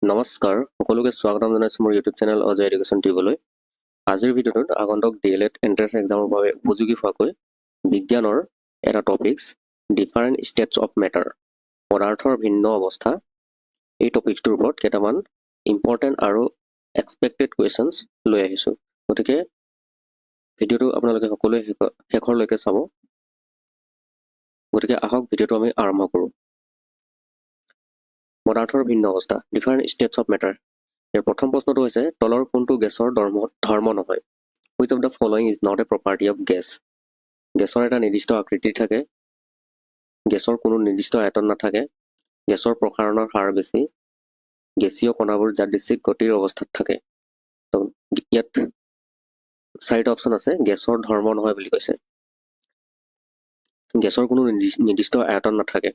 নমস্কাৰ সকলোকে স্বাগতম জনাইছোঁ মোৰ ইউটিউব চেনেল অজয় এডুকেশ্যন টিউবলৈ। আজিৰ ভিডিঅ'টোত আগন্তুক DLED এন্ট্ৰেন্স এক্সামৰ বাবে উপযোগী হোৱাকৈ বিজ্ঞানৰ এটা topics different states of matter, পদাৰ্থৰ ভিন্ন অৱস্থা, এই টপিকটোৰ ওপৰত কেইটামান ইম্পৰ্টেণ্ট আৰু এক্সপেক্টেড কুৱেশ্যনছ লৈ আহিছোঁ। গতিকে ভিডিঅ'টো আপোনালোকে সকলোৱে শেষৰলৈকে চাব। গতিকে আহক ভিডিঅ'টো আমি আৰম্ভ কৰোঁ। পদাৰ্থৰ ভিন্ন অৱস্থা, ডিফাৰেণ্ট ষ্টেটছ অফ মেটাৰ। ইয়াৰ প্ৰথম প্ৰশ্নটো হৈছে তলৰ কোনটো গেছৰ ধৰ্ম নহয়? Which of the following is not a property of gas? গেছৰ এটা নিৰ্দিষ্ট আকৃতি থাকে, গেছৰ কোনো নিৰ্দিষ্ট আয়তন নাথাকে, গেছৰ প্ৰসাৰণৰ হাৰ বেছি, গেছীয় কণাবোৰ যাদৃচ্ছিক গতিৰ অৱস্থাত থাকে। তো ইয়াত চাৰিটা অপশ্যন আছে, গেছৰ ধৰ্ম নহয় বুলি কৈছে। গেছৰ কোনো নিৰ্দিষ্ট আয়তন নাথাকে,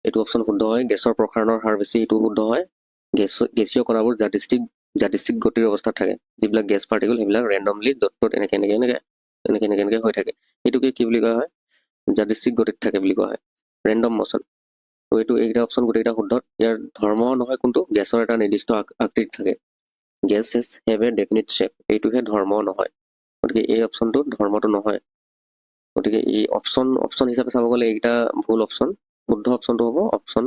এইটো অপশ্যন শুদ্ধ হয়। গেছৰ প্ৰসাৰণৰ হাৰ বেছি, এইটো শুদ্ধ হয়। গেছীয় কণাবোৰ যাদৃচ্ছিক গতিৰ অৱস্থাত থাকে, যিবিলাক গেছ পাৰ্টিকল সেইবিলাক ৰেণ্ডমলি য'ত ত'ত এনেকে হৈ থাকে, এইটোকে কি বুলি কোৱা হয়? যাদৃচ্ছিক গতিত থাকে বুলি কোৱা হয়, ৰেণ্ডম মচন। তো এইকেইটা অপশ্যন গোটেইকেইটা শুদ্ধ। ইয়াৰ ধৰ্ম নহয় কোনটো? গেছৰ এটা নিৰ্দিষ্ট আকৃতি থাকে, gases have a definite shape, এইটোহে ধৰ্ম নহয়। গতিকে এই অপশ্যনটো ধৰ্মটো নহয়। গতিকে এই অপশ্যন হিচাপে চাব গ'লে এইকেইটা ভুল অপশ্যন। শুদ্ধ অপশ্যনটো হ'ব অপশ্যন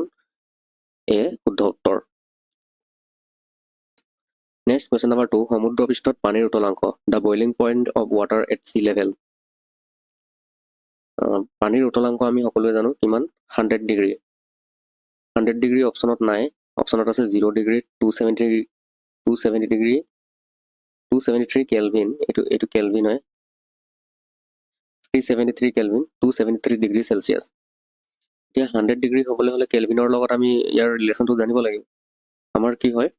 এ, শুদ্ধ উত্তৰ। নেক্সট কুৱেশ্যন নম্বৰ 2, সমুদ্ৰ পৃষ্ঠত পানীৰ উতলাংক, the boiling point of water at sea level. পানীৰ উতলাংক আমি সকলোৱে জানো কিমান? 100 ডিগ্ৰী। 100 ডিগ্ৰী অপশ্যনত নাই, অপশ্যনত আছে 0 ডিগ্ৰী, 270 ডিগ্ৰী, 273 কেলভিন, এইটো কেলভিন হয়, 373 কেলভিন, 273 ডিগ্ৰী চেলচিয়াছ। এতিয়া 100 ডিগ্ৰী হ'বলৈ হ'লে কেলভিনৰ লগত আমি ইয়াৰ ৰিলেশ্যনটো জানিব লাগিব। আমাৰ কি হয়,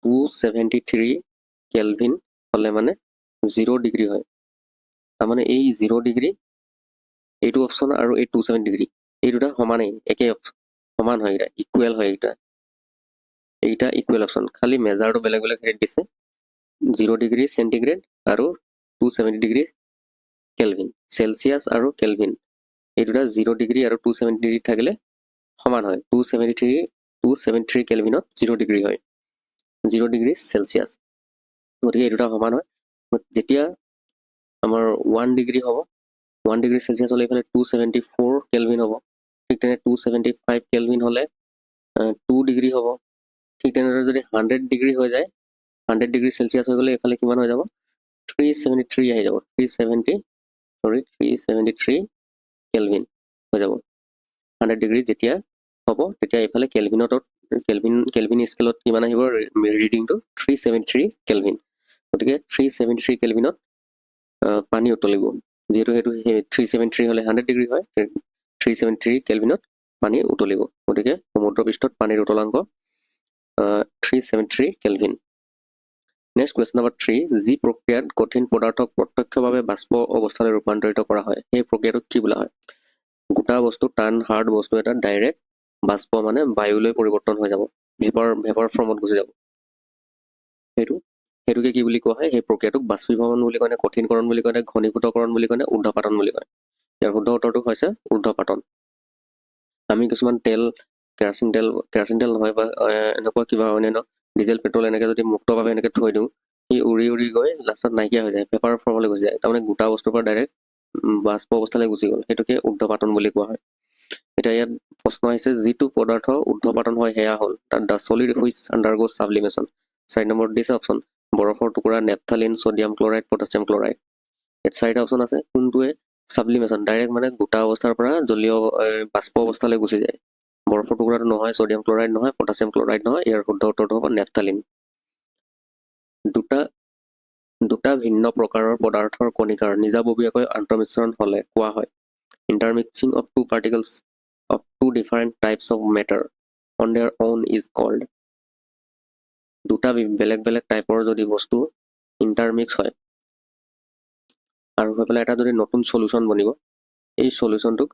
273 কেলভিন হ'লে মানে 0 ডিগ্ৰী হয়। তাৰমানে এই 0 ডিগ্ৰী, এইটো অপশ্যন আৰু এই 270 ডিগ্ৰী, এই দুটা সমানেই, একে সমান হয়, এইকেইটা ইকুৱেল হয়। এইকেইটা ইকুৱেল অপশ্যন, খালি মেজাৰটো বেলেগ বেলেগ হেৰিত দিছে। 0 ডিগ্ৰী চেণ্টিগ্ৰেড আৰু 270 ডিগ্ৰী কেলভিন, চেলচিয়াছ আৰু কেলভিন, এই দুটা 0 ডিগ্ৰী আৰু 270 ডিগ্ৰী থাকিলে সমান হয়। 273 কেলভিনত 0 ডিগ্ৰী হয়, 0 ডিগ্ৰী চেলচিয়াছ। গতিকে এই দুটা সমান হয়। যেতিয়া আমাৰ 1 ডিগ্ৰী হ'ব, 1 ডিগ্ৰী চেলচিয়াছ হ'লে এইফালে 274 কেলভিন হ'ব। ঠিক তেনে 275 কেলভিন হ'লে 2 ডিগ্ৰী হ'ব। ঠিক তেনেদৰে যদি 100 ডিগ্ৰী হৈ যায়, 100 ডিগ্ৰী চেলচিয়াছ হৈ গ'লে এইফালে কিমান হৈ যাব? 373 আহি যাব, 373 কেলভিন হৈ যাব। 100 ডিগ্ৰী যেতিয়া হ'ব তেতিয়া এইফালে কেলভিন স্কেলত কিমান আহিব ৰিডিংটো? 373 কেলভিন। গতিকে 373 কেলভিনত পানী উতলিব, যিহেতু সেইটো 373 হ'লে 100 ডিগ্ৰী হয়, 373 কেলভিনত পানী উতলিব। গতিকে সমুদ্ৰ পৃষ্ঠত পানীৰ উতলাংক 373 কেলভিন। নেক্সট কুৱেশ্যন নম্বৰ 3, যি প্ৰক্ৰিয়াত কঠিন পদাৰ্থক প্ৰত্যক্ষভাৱে বাষ্প অৱস্থালৈ ৰূপান্তৰিত কৰা হয় সেই প্ৰক্ৰিয়াটোক কি বোলা হয়? গোটা বস্তু, টান হাৰ্ড বস্তু এটা ডাইৰেক্ট বাষ্প মানে বায়ুলৈ পৰিৱৰ্তন হৈ যাব, ভেপাৰ ফৰ্মত গুচি যাব, সেইটোকে কি বুলি কোৱা হয়? সেই প্ৰক্ৰিয়াটোক বাষ্পীভৱন বুলি কয় নে, কঠিনকৰণ বুলি কয় নে, ঘনীভূতকৰণ বুলি কয় নে, ঊৰ্ধ্বপাতন বুলি কয়? ইয়াৰ শুদ্ধ উত্তৰটো হৈছে ঊৰ্ধ্বপাতন। আমি কিছুমান তেল, কেৰাচিন তেল নহয় বা এনেকুৱা কিবা অন্যান্য ডিজেল পেট্ৰল এনেকৈ যদি মুক্তভাৱে এনেকৈ থৈ দিওঁ, সি উৰি গৈ লাষ্টত নাইকিয়া হৈ যায়, ভেপাৰ ফৰ্মলৈ গুচি যায়। তাৰমানে গোটা বস্তুৰ পৰা ডাইৰেক্ট বাষ্প অৱস্থালৈ গুচি গ'ল, সেইটোকে ঊৰ্ধ্বপাতন বুলি কোৱা হয়। এতিয়া ইয়াত প্ৰশ্ন আহিছে, যিটো পদাৰ্থ ঊৰ্ধ্বপাতন হয় সেয়া হ'ল দ্য ছলিড হুইচ আণ্ডাৰগ'জ ছাবলিমেশ্যন। 4 নম্বৰ দিছে অপশ্যন, বৰফৰ টুকুৰা, naphthalene, sodium chloride, potassium chloride. ইয়াত 4টা অপশ্যন আছে, কোনটোৱে ছাবলিমেশ্যন ডাইৰেক্ট মানে গোটা অৱস্থাৰ পৰা জলীয় বাষ্প অৱস্থালৈ গুচি যায়? বৰফৰ টুকুৰাটো নহয়, ছডিয়াম ক্লৰাইড নহয়, পটাছিয়াম ক্লৰাইড নহয়, ইয়াৰ শুদ্ধ উত্তৰটো হ'ব নেপথালিন। দুটা ভিন্ন প্ৰকাৰৰ পদাৰ্থৰ কণিকাৰ নিজাববীয়াকৈ আন্তঃমিশ্ৰণ হ'লে কোৱা হয় intermixing of two particles of two different types of matter on their own is called. দুটা বেলেগ বেলেগ টাইপৰ যদি বস্তু ইণ্টাৰমিক্স হয় আৰু হৈ পেলাই এটা যদি নতুন চলিউশ্যন বনিব, এই চলিউশ্যনটোক,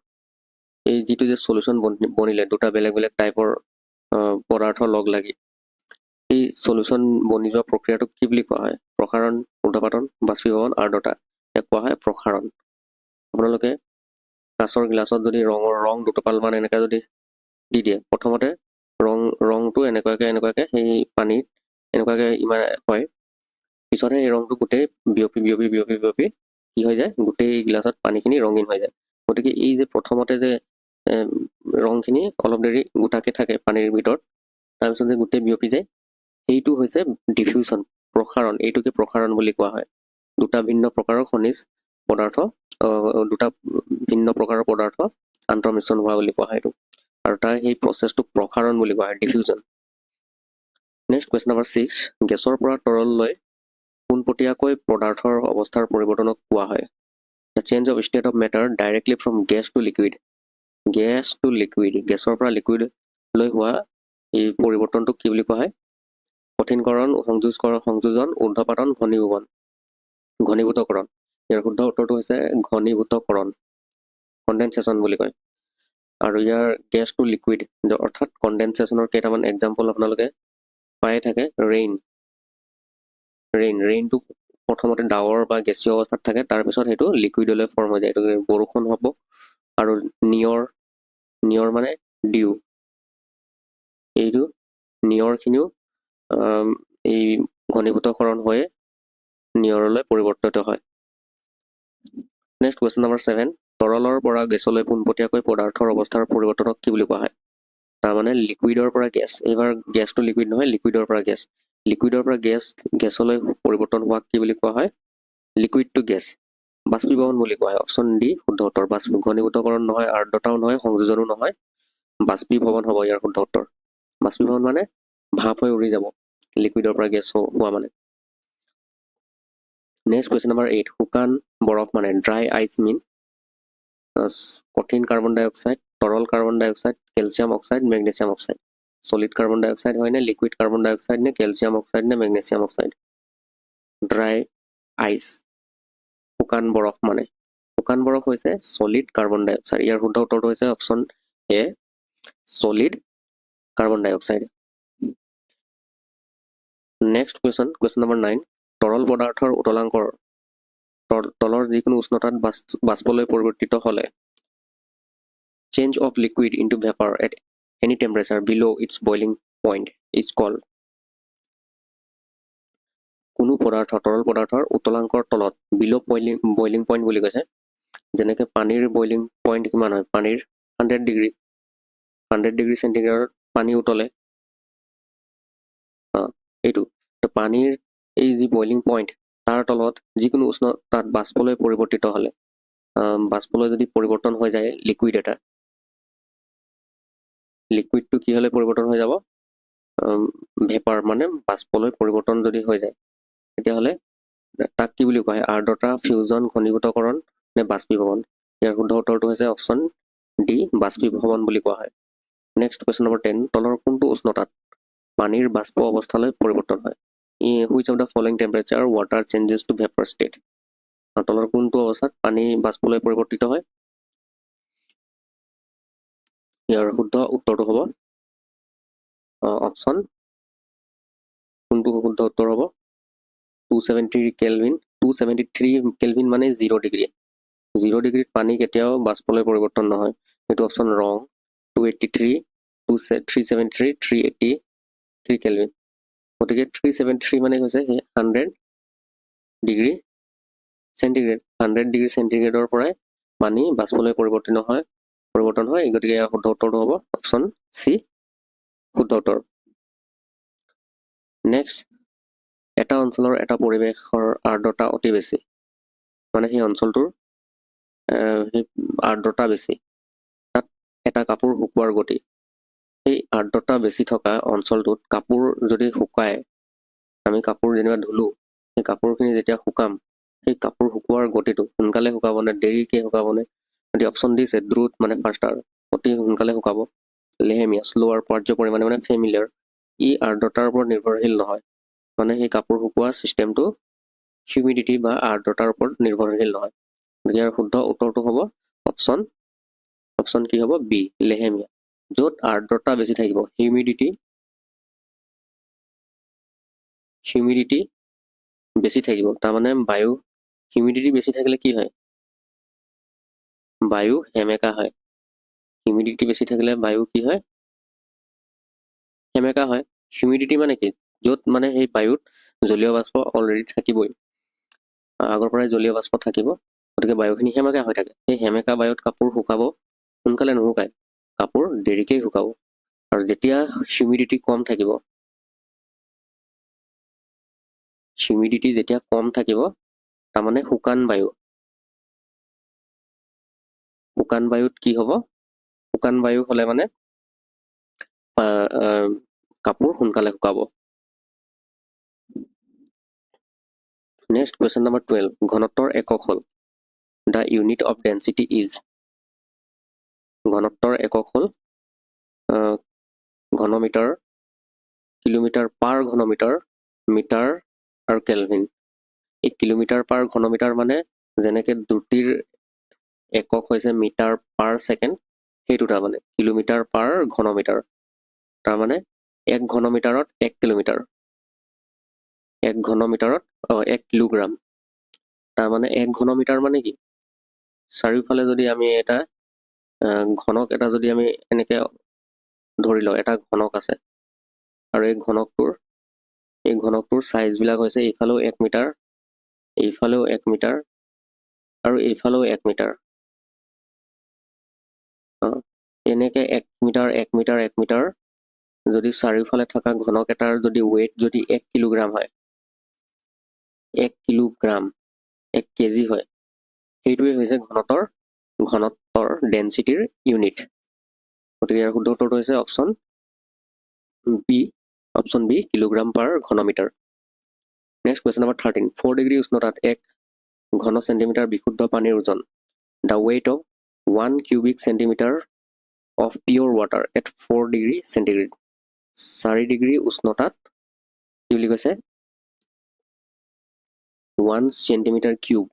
এই যিটো যে চলিউশ্যন বনিলে দুটা বেলেগ বেলেগ টাইপৰ পদাৰ্থ লগ লাগি, এই চলিউশ্যন বনি যোৱা প্ৰক্ৰিয়াটোক কি বুলি কোৱা হয়? প্ৰসাৰণ, ঊৰ্ধ্বপাতন, বাষ্পীভৱন, আৰ্দ্ৰতা। ইয়াক কোৱা হয় প্ৰসাৰণ। আপোনালোকে কাঁচৰ গিলাচত যদি ৰং দুটোপালমান এনেকৈ যদি দি দিয়ে, প্ৰথমতে ৰংটো এনেকুৱাকে সেই পানীত এনেকুৱাকে ইমান হয় পিছতহে এই ৰংটো গোটেই বিয়পি কি হৈ যায় গোটেই গিলাচত পানীখিনি ৰঙীন হৈ যায় গতিকে এই যে প্ৰথমতে যে ৰংখিনি অলপ দেৰি গোটাকে থাকে পানীৰ ভিতৰত তাৰপিছত যে গোটেই বিয়পি যায় সেইটো হৈছে ডিফিউজন প্ৰসাৰণ এইটোকে প্ৰসাৰণ বুলি কোৱা হয় দুটা ভিন্ন প্ৰকাৰৰ খনিজ পদাৰ্থ দুটা ভিন্ন প্ৰকাৰৰ পদাৰ্থ আন্তঃমিশ্ৰণ হোৱা বুলি কোৱা হয় এইটো আৰু তাৰ সেই প্ৰচেছটোক প্ৰসাৰণ বুলি কোৱা হয় ডিফিউজন নেক্সট কুৱেশ্যন নম্বৰ 6 গেছৰ পৰা তৰললৈ পোনপটীয়াকৈ পদাৰ্থৰ অৱস্থাৰ পৰিৱৰ্তনক কোৱা হয় the change of state of matter directly from gas to liquid গেছৰ পৰা লিকুইডলৈ হোৱা এই পৰিৱৰ্তনটোক কি বুলি কোৱা হয় কঠিনকৰণ সংযোজন ঊৰ্ধ্বপাতন ঘনীভূতকৰণ ইয়াৰ শুদ্ধ উত্তৰটো হৈছে ঘনীভূতকৰণ কণ্ডেনচেশ্যন বুলি কয় আৰু ইয়াৰ গেছ টু লিকুইড অৰ্থাৎ কণ্ডেনচেশ্যনৰ কেইটামান এক্সাম্পল আপোনালোকে পায়ে থাকে ৰেইনটো প্ৰথমতে ডাৱৰ বা গেছীয় অৱস্থাত থাকে তাৰপিছত সেইটো লিকুইডলৈ ফৰ্ম হৈ যায় এইটো বৰষুণ হ'ব আৰু নিয়ৰ মানে ডিউ এইটো নিয়ৰখিনিও এই ঘনীভূতকৰণ হৈ নিয়ৰলৈ পৰিৱৰ্তিত হয় নেক্সট কুৱেশ্যন নম্বৰ 7 তৰলৰ পৰা গেছলৈ পোনপটীয়াকৈ পদাৰ্থৰ অৱস্থাৰ পৰিৱৰ্তনক কি বুলি কোৱা হয় তাৰমানে লিকুইডৰ পৰা গেছ এইবাৰ গেছটো লিকুইড নহয় লিকুইডৰ পৰা গেছলৈ পৰিৱৰ্তন হোৱাক কি বুলি কোৱা হয় লিকুইড টু গেছ বাষ্পীভৱন বুলি কোৱা হয় অপশ্যন ডি শুদ্ধ উত্তৰ ঘনীভূতকৰণ নহয় আৰ্দ্ৰতাও নহয় সংযোজনো নহয় বাষ্পীভৱন হ'ব ইয়াৰ শুদ্ধ উত্তৰ বাষ্পীভৱন মানে ভাপ হৈ উৰি যাব লিকুইডৰ পৰা গেছ হোৱা মানে নেক্সট কুৱেশ্যন নম্বৰ 8 শুকান বৰফ মানে ড্ৰাই আইচ মিন কঠিন কাৰ্বন ডাই অক্সাইড তৰল carbon dioxide calcium oxide magnesium oxide solid carbon dioxide হয় নে লিকুইড কাৰ্বন ডাই অক্সাইড নে কেলছিয়াম অক্সাইড নে মেগনেছিয়াম অক্সাইড ড্ৰাই আইচ শুকান বৰফ হৈছে সলিড কাৰ্বন ডাই অক্সাইড ইয়াৰ শুদ্ধ উত্তৰটো হৈছে option A solid carbon dioxide next question number 9 তৰল পদাৰ্থৰ উতলাংকৰ তলৰ যিকোনো উষ্ণতাত বাষ্পলৈ পৰিৱৰ্তিত হ'লে change of liquid into vapour at any temperature below its boiling point is called কোনো তৰল পদাৰ্থৰ উতলাংকৰ তলত বিলো বইলিং পইণ্ট বুলি কৈছে যেনেকৈ পানীৰ বইলিং পইণ্ট কিমান হয় পানীৰ 100 ডিগ্ৰী চেণ্টিগ্ৰেডত পানী উতলে এইটো পানীৰ এই যি বইলিং পইণ্ট তাৰ তলত যিকোনো উষ্ণতাত বাষ্পলৈ পৰিৱৰ্তিত হ'লে বাষ্পলৈ যদি পৰিৱৰ্তন হৈ যায় লিকুইডটো কি হ'লে পৰিৱৰ্তন হৈ যাব ভেপাৰ মানে বাষ্পলৈ পৰিৱৰ্তন যদি হৈ যায় তেতিয়াহ'লে তাক কি বুলি কোৱা হয় আৰ্দ্ৰতা ফিউজন ঘনীভূতকৰণ নে বাষ্পীভৱন ইয়াৰ শুদ্ধ উত্তৰটো হৈছে অপশ্যন ডি বাষ্পীভৱন বুলি কোৱা হয় নেক্সট কুৱেশ্যন নম্বৰ 10 তলৰ কোনটো উষ্ণতাত পানীৰ বাষ্প অৱস্থালৈ পৰিৱৰ্তন হয় which of the following temperature water changes to vapour state তলৰ কোনটো অৱস্থাত পানী বাষ্পলৈ পৰিৱৰ্তিত হয় ইয়াৰ শুদ্ধ উত্তৰটো হ'ব অপশ্যন কোনটো শুদ্ধ উত্তৰ হ'ব 273 কেলভিন মানে 0 ডিগ্ৰীত পানী কেতিয়াও বাষ্পলৈ পৰিৱৰ্তন নহয় সেইটো অপশ্যন ৰং 373 কেলভিন গতিকে 373 মানে হৈছে 100 ডিগ্ৰী চেণ্টিগ্ৰেডৰ পৰাই পানী বাষ্পলৈ পৰিৱৰ্তন হয় গতিকে ইয়াৰ শুদ্ধ উত্তৰটো হ'ব অপশ্যন চি শুদ্ধ উত্তৰ নেক্সট এটা অঞ্চলৰ এটা পৰিৱেশৰ আৰ্দ্ৰতা অতি বেছি মানে সেই অঞ্চলটোৰ সেই আৰ্দ্ৰতা বেছি তাত এটা কাপোৰ শুকোৱাৰ গতি সেই আৰ্দ্ৰতা বেছি থকা অঞ্চলটোত কাপোৰ যদি শুকায় আমি কাপোৰ যেনিবা ধুলো সেই কাপোৰখিনি যেতিয়া শুকাম সেই কাপোৰ শুকোৱাৰ গতিটো সোনকালে শুকাবনে দেৰিকৈ শুকাবনে গতিকে অপশ্যন দিছে দ্ৰুত মানে ফাষ্টাৰ অতি সোনকালে শুকাব লেহেমীয়া শ্ল' আৰু পৰ্যায় পৰিমাণে মানে ফেমিলিয়াৰ ই আৰ্দ্ৰতাৰ ওপৰত নিৰ্ভৰশীল নহয় মানে সেই কাপোৰ শুকোৱা চিষ্টেমটো হিউমিডিটি বা আৰ্দ্ৰতাৰ ওপৰত নিৰ্ভৰশীল নহয় গতিকে ইয়াৰ শুদ্ধ উত্তৰটো হ'ব অপশ্যন কি হ'ব বি লেহেমীয়া য'ত আৰ্দ্ৰতা বেছি থাকিব হিউমিডিটি বেছি থাকিব তাৰমানে হিউমিডিটি বেছি থাকিলে কি হয় বায়ু সেমেকা হয় হিউমিডিটি বেছি থাকিলে বায়ু কি হয় সেমেকা হয়। হিউমিডিটি মানে কি, য'ত মানে সেই বায়ুত জলীয় বাষ্প অলৰেডি থাকিবই, আগৰ পৰাই জলীয় বাষ্প থাকিব, গতিকে বায়ুখিনি সেমেকা হৈ থাকে। সেই সেমেকা বায়ুত কাপোৰ শুকাব, সোনকালে নুশুকায়, কাপোৰ দেৰিকেই শুকাব। আৰু যেতিয়া হিউমিডিটি কম থাকিব, হিউমিডিটি যেতিয়া কম থাকিব, তাৰমানে শুকান বায়ু। শুকান বায়ুত কি হ'ব, শুকান বায়ু হ'লে মানে কাপোৰ সোনকালে শুকাব। নেক্সট কুৱেশ্যন নম্বৰ 12, ঘনত্বৰ একক হ'ল the unit of density is. ঘনত্বৰ একক হ'ল ঘনমিটাৰ, কিলোমিটাৰ পাৰ ঘনমিটাৰ, মিটাৰ আৰু কেলভিন। এই কিলোমিটাৰ পাৰ ঘনমিটাৰ মানে যেনেকৈ দ্ৰুতিৰ একক হৈছে মিটাৰ পাৰ ছেকেণ্ড, সেইটো তাৰমানে কিলোমিটাৰ পাৰ ঘনমিটাৰ। তাৰমানে 1 ঘনমিটাৰত 1 কিলোমিটাৰ, 1 ঘনমিটাৰত 1 কিলোগ্ৰাম। তাৰমানে 1 ঘনমিটাৰ মানে কি, চাৰিওফালে যদি আমি এটা ঘনক এটা যদি আমি এনেকৈ ধৰি লওঁ, এটা ঘনক আছে, আৰু এই ঘনকটোৰ চাইজবিলাক হৈছে এইফালেও 1 মিটাৰ, এইফালেও 1 মিটাৰ, আৰু এইফালেও 1 মিটাৰ। এনেকৈ 1 মিটাৰ 1 মিটাৰ 1 মিটাৰ যদি চাৰিওফালে থকা ঘনক এটাৰ যদি ৱেইট যদি 1 কিলোগ্ৰাম হয়, 1 কিলোগ্ৰাম 1 কেজি হয়, সেইটোৱে হৈছে ঘনত্বৰ ডেন্সিটিৰ ইউনিট। গতিকে ইয়াৰ শুদ্ধ উত্তৰটো হৈছে অপশ্যন বি, কিলোগ্ৰাম পাৰ ঘনমিটাৰ। নেক্সট কুৱেশ্যন নম্বৰ 13, 4 ডিগ্ৰী উষ্ণতাত 1 ঘন চেণ্টিমিটাৰ বিশুদ্ধ পানীৰ ওজন, the weight of 1 cubic centimetre of pure water at 4 degree centigrade. 4 degree উষ্ণতাত কি বুলি কৈছে, 1 চেণ্টিমিটাৰ কিউব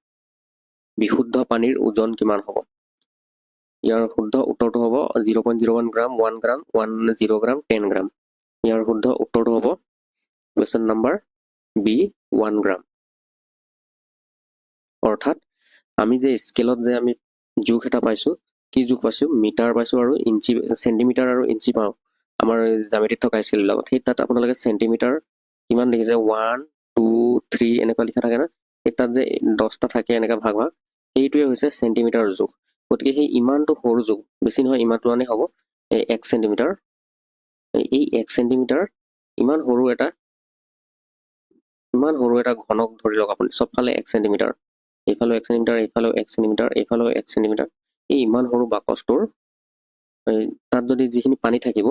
বিশুদ্ধ পানীৰ ওজন কিমান হ'ব? ইয়াৰ শুদ্ধ উত্তৰটো হ'ব 0.01 গ্ৰাম, 1 গ্ৰাম, 10 গ্ৰাম, 10 গ্ৰাম। ইয়াৰ শুদ্ধ উত্তৰটো হ'ব কুৱেশ্যন নম্বৰ বি, 1 গ্ৰাম। অৰ্থাৎ আমি যে স্কেলত যে আমি জোখ এটা পাইছোঁ, কি জোখ পাইছোঁ, মিটাৰ পাইছোঁ আৰু ইঞ্চি, চেণ্টিমিটাৰ আৰু ইঞ্চি পাওঁ আমাৰ জ্যামিতিত থকা স্কেলবিলাকত। সেই তাত আপোনালোকে চেণ্টিমিটাৰ কিমান দেখিছে, 1, 2, 3 এনেকুৱা লিখা থাকে না, সেই তাত যে 10টা থাকে এনেকুৱা ভাগ ভাগ, সেইটোৱে হৈছে চেণ্টিমিটাৰৰ জোখ। গতিকে সেই ইমানটো সৰু জোখ, বেছি নহয় ইমানটো মানে হ'ব 1 চেণ্টিমিটাৰ। এই 1 চেণ্টিমিটাৰ ইমান সৰু এটা ঘনক ধৰি লওক আপুনি, চবফালে 1 চেণ্টিমিটাৰ, এইফালেও 1 চেণ্টিমিটাৰ, এইফালেও 1 চেণ্টিমিটাৰ, এইফালেও 1 চেণ্টিমিটাৰ। এই ইমান সৰু বাকচটোৰ তাত যদি যিখিনি পানী থাকিব,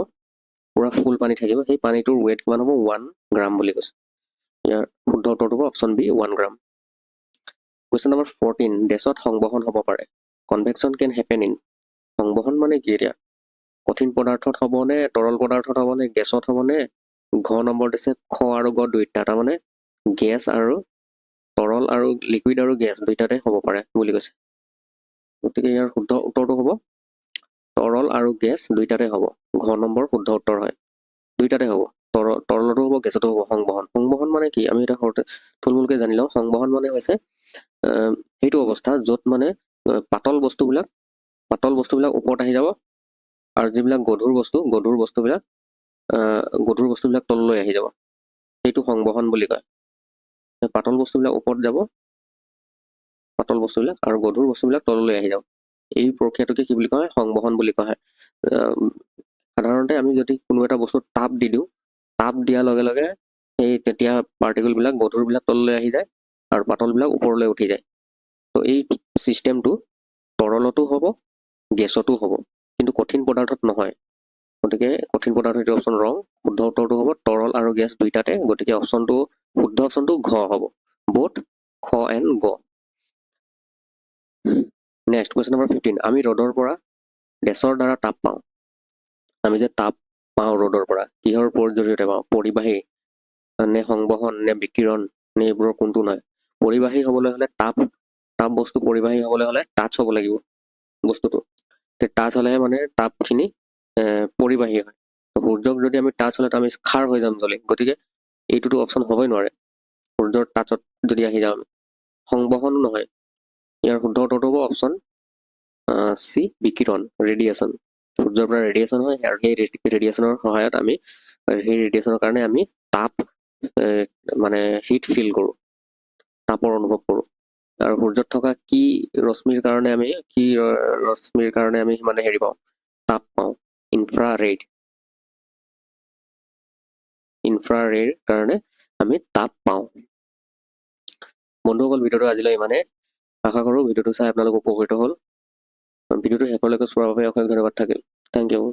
পুৰা ফুল পানী থাকিব, সেই পানীটোৰ ৱেইট কিমান হ'ব, 1 গ্ৰাম বুলি কৈছে। ইয়াৰ শুদ্ধ উত্তৰটো হ'ব অপশ্যন বি, 1 গ্ৰাম। কুৱেশ্যন নম্বৰ 14, ডেছত সংবহন হ'ব পাৰে, কনভেকশ্যন কেন হেপেন ইন। সংবহন মানে কি এতিয়া, কঠিন পদাৰ্থত হ'বনে, তৰল পদাৰ্থত হ'বনে, গেছত হ'বনে? ঘ নম্বৰ দিছে খ আৰু গ দুইটা, তাৰমানে গেছ আৰু তৰল আৰু লিকুইড আৰু গেছ দুইটাতে হ'ব পাৰে বুলি কৈছে। গতিকে ইয়াৰ শুদ্ধ উত্তৰটো হ'ব তৰল আৰু গেছ দুইটাতে হ'ব। ঘ নম্বৰ শুদ্ধ উত্তৰ হয়, দুইটাতে হ'ব, তৰলতো হ'ব, গেছতো হ'ব। সংবহন মানে কি, আমি এটা সৰুতে থুলমূলকৈ জানি লওঁ। সংবহন মানে হৈছে সেইটো অৱস্থা য'ত মানে পাতল বস্তুবিলাক ওপৰত আহি যাব, আৰু যিবিলাক গধুৰ বস্তুবিলাক তললৈ আহি যাব, সেইটো সংবহন বুলি কয়। পাতল বস্তুবিলাক ওপৰত যাব, আৰু গধুৰ বস্তুবিলাক তললৈ আহি যাব, এই প্ৰক্ৰিয়াটোকে কি বুলি কয়, সংবহন বুলি কোৱা হয়। সাধাৰণতে আমি যদি কোনো এটা বস্তুত তাপ দি দিওঁ, তাপ দিয়াৰ লগে লগে তেতিয়া পাৰ্টিকলবিলাক গধুৰবিলাক তললৈ আহি যায় আৰু পাতলবিলাক ওপৰলৈ উঠি যায়। তো এই ছিষ্টেমটো তৰলতো হ'ব, গেছতো হ'ব, কিন্তু কঠিন পদাৰ্থত নহয়। গতিকে কঠিন পদাৰ্থ এইটো অপশ্যন ৰং। শুদ্ধ উত্তৰটো হ'ব তৰল আৰু গেছ দুইটাতে। গতিকে শুদ্ধ অপশ্যনটো ঘ হ'ব, বোথ খ এণ্ড গ। নেক্সট কুৱেশ্যন নম্বৰ 15, আমি ৰ'দৰ পৰা ডেছৰ দ্বাৰা তাপ পাওঁ। আমি যে তাপ পাওঁ ৰ'দৰ পৰা, কিহৰ জৰিয়তে পাওঁ, পৰিবাহী নে সংবহন নে বিকিৰণ নে এইবোৰৰ কোনটো নহয়? পৰিবাহী হ'বলৈ হ'লে তাপ বস্তু পৰিবাহী হ'বলৈ হ'লে টাচ হ'ব লাগিব বস্তুটো, টাচ হ'লেহে মানে তাপখিনি পৰিবাহী হয়। সূৰ্যক যদি আমি টাচ হ'লে আমি খাৰ হৈ যাম জ্বলি, গতিকে এইটোতো অপশ্যন হ'বই নোৱাৰে। সূৰ্যৰ টাচত যদি আহি যাওঁ আমি, সংবহনো নহয়। ইয়াৰ শুদ্ধ উত্তৰটো হ'ব অপশ্যন চি, বিকিৰণ, ৰেডিয়েশ্যন। সূৰ্যৰ পৰা ৰেডিয়েশ্যন হয়, আৰু সেই ৰেডিয়েশ্যনৰ সহায়ত আমি আৰু সেই ৰেডিয়েশ্যনৰ কাৰণে আমি তাপ মানে হিট ফিল কৰোঁ, তাপৰ অনুভৱ কৰোঁ। আৰু সূৰ্যত থকা কি ৰশ্মিৰ কাৰণে আমি মানে হেৰি পাওঁ, তাপ পাওঁ, ইনফ্ৰাৰেড কাৰণে আমি তাপ পাওঁ। বন্ধুসকল, ভিডিঅ'টো আজিলৈ ইমানে। আশা কৰোঁ ভিডিঅ'টো চাই আপোনালোক উপকৃত হ'ল। ভিডিঅ'টো শেষলৈকে চোৱাৰ বাবে অশেষ ধন্যবাদ থাকিল। Thank U.